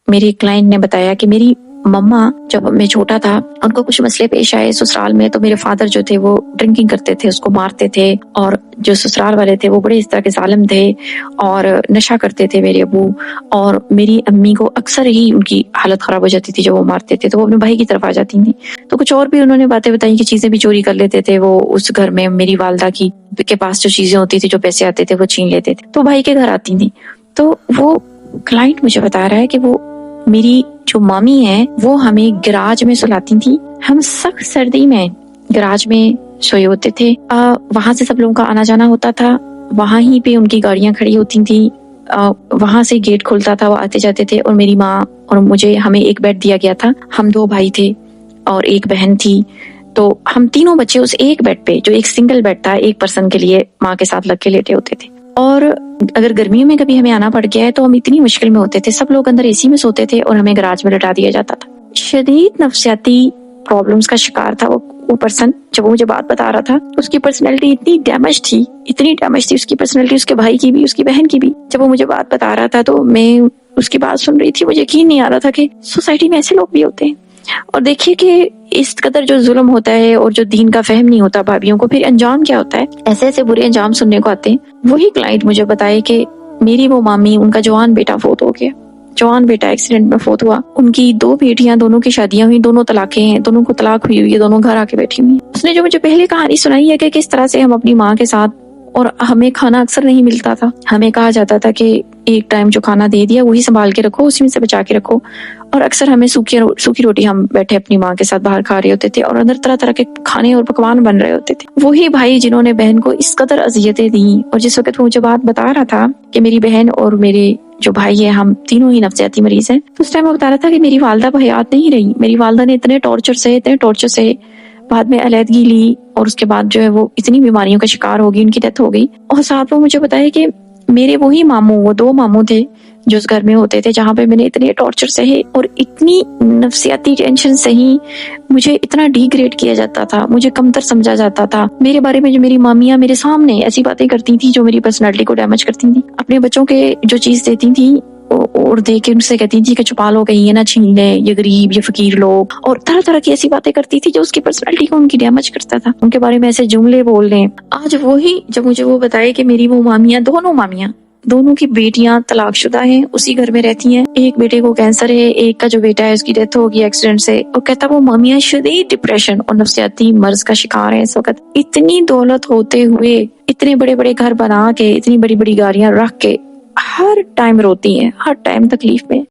میری کلائنٹ نے بتایا کہ میری مما جب میں چھوٹا تھا ان کو کچھ مسئلے پیش آئے سسرال میں، تو میرے فادر جو تھے وہ ڈرنکنگ کرتے تھے، اس کو مارتے تھے، اور جو سسرال والے تھے وہ بڑے اس طرح کے ظالم تھے اور نشہ کرتے تھے میرے ابو، اور میری امی کو اکثر ہی ان کی حالت خراب ہو جاتی تھی جب وہ مارتے تھے، تو وہ اپنے بھائی کی طرف آ جاتی تھیں۔ تو کچھ اور بھی انہوں نے باتیں بتائی کہ چیزیں بھی چوری کر لیتے تھے وہ اس گھر میں، میری والدہ کی کے پاس جو چیزیں ہوتی تھی، جو پیسے آتے تھے وہ چھین لیتے تھے، تو بھائی کے گھر آتی تھیں۔ تو وہ کلائنٹ مجھے بتا رہا ہے کہ وہ میری جو مامی ہے وہ ہمیں گراج میں سلاتی تھی، ہم سخت سردی میں گراج میں سوئے ہوتے تھے، وہاں سے سب لوگوں کا آنا جانا ہوتا تھا، وہاں ہی پہ ان کی گاڑیاں کھڑی ہوتی تھیں، وہاں سے گیٹ کھلتا تھا، وہ آتے جاتے تھے، اور میری ماں اور مجھے، ہمیں ایک بیڈ دیا گیا تھا، ہم 2 بھائی تھے اور ایک بہن تھی، تو ہم تینوں بچے اس ایک بیڈ پہ، جو ایک سنگل بیڈ تھا ایک پرسن کے لیے، ماں کے ساتھ لگ کے لیٹے ہوتے تھے۔ اور اگر گرمیوں میں کبھی ہمیں آنا پڑ گیا ہے تو ہم اتنی مشکل میں ہوتے تھے، سب لوگ اندر اے سی میں سوتے تھے اور ہمیں گراج میں لٹا دیا جاتا تھا۔ شدید نفسیاتی پرابلمز کا شکار تھا وہ پرسن، جب وہ مجھے بات بتا رہا تھا اس کی پرسنالٹی اتنی ڈیمیج تھی اس کی پرسنالٹی، اس کے بھائی کی بھی، اس کی بہن کی بھی۔ جب وہ مجھے بات بتا رہا تھا تو میں اس کی بات سن رہی تھی، مجھے یقین نہیں آ رہا تھا کہ سوسائٹی میں ایسے لوگ بھی ہوتے ہیں۔ اور دیکھیے کہ اس قدر جو ظلم ہوتا ہے اور جو دین کا فہم نہیں ہوتا بھابھیوں کو، پھر انجام کیا ہوتا ہے، ایسے ایسے برے انجام سننے کو آتے ہیں۔ وہی کلائنٹ مجھے بتائے کہ میری وہ مامی، ان کا جوان بیٹا فوت ہو گیا، جوان بیٹا ایکسیڈنٹ میں فوت ہوا، ان کی 2 بیٹیاں، دونوں کی شادیاں ہوئی، دونوں طلاقیں ہیں، دونوں کو طلاق ہوئی ہے، دونوں گھر آ کے بیٹھی ہوئی ہیں۔ اس نے جو مجھے پہلے کہانی سنائی ہے کہ کس طرح سے ہم اپنی ماں کے ساتھ، اور ہمیں کھانا اکثر نہیں ملتا تھا، ہمیں کہا جاتا تھا کہ ایک ٹائم جو کھانا دے دیا وہی سنبھال کے رکھو، اسی میں سے بچا کے رکھو، اور اکثر ہمیں سوکھی روٹی، ہم بیٹھے اپنی ماں کے ساتھ باہر کھا رہے ہوتے تھے، اور اندر طرح طرح کے کھانے اور پکوان بن رہے ہوتے تھے۔ وہی بھائی جنہوں نے بہن کو اس قدر اذیتیں دیں، اور جس وقت وہ مجھے بات بتا رہا تھا کہ میری بہن اور میرے جو بھائی ہے ہم تینوں ہی نفسیاتی مریض ہیں، تو اس ٹائم وہ بتا رہا تھا کہ میری والدہ بحیات نہیں رہی، میری والدہ نے اتنے ٹارچر سے بعد میں علیحدگی لی، اور اس کے بعد جو ہے وہ اتنی بیماریوں کا شکار ہوگی، ان کی ڈیتھ ہو گئی۔ اور ساتھ وہ مجھے بتایا کہ میرے وہی ماموں، وہ 2 ماموں تھے جو اس گھر میں ہوتے تھے جہاں پہ میں نے اتنے ٹارچر سہے اور اتنی نفسیاتی ٹینشن سہی، مجھے اتنا ڈی گریڈ کیا جاتا تھا، مجھے کمتر سمجھا جاتا تھا، میرے بارے میں جو میری مامیاں میرے سامنے ایسی باتیں کرتی تھیں جو میری پرسنالٹی کو ڈیمیج کرتی تھیں، اپنے بچوں کے جو چیز دیتی تھیں اور دے کے ان سے کہتی تھی کہ چھپا لو کہیں یہ نہ چھین لے، یہ غریب، یہ فقیر لوگ، اور طرح طرح کی ایسی باتیں کرتی تھی جو اس کی پرسنالٹی کو ان کی ڈیمیج کرتا تھا، ان کے بارے میں ایسے جملے بول رہے ہیں۔ آج وہی جب مجھے وہ بتائے کہ میری وہ مامیاں، دونوں کی بیٹیاں طلاق شدہ ہیں، اسی گھر میں رہتی ہیں، ایک بیٹے کو کینسر ہے، ایک کا جو بیٹا ہے اس کی ڈیتھ ہو گئی ایکسیڈنٹ سے، اور کہتا وہ مامیاں شدید ڈپریشن اور نفسیاتی مرض کا شکار ہیں اس وقت، اتنی دولت ہوتے ہوئے، اتنے بڑے بڑے گھر بنا کے، اتنی بڑی بڑی گاڑیاں رکھ کے، ہر ٹائم روتی ہیں، ہر ٹائم تکلیف میں۔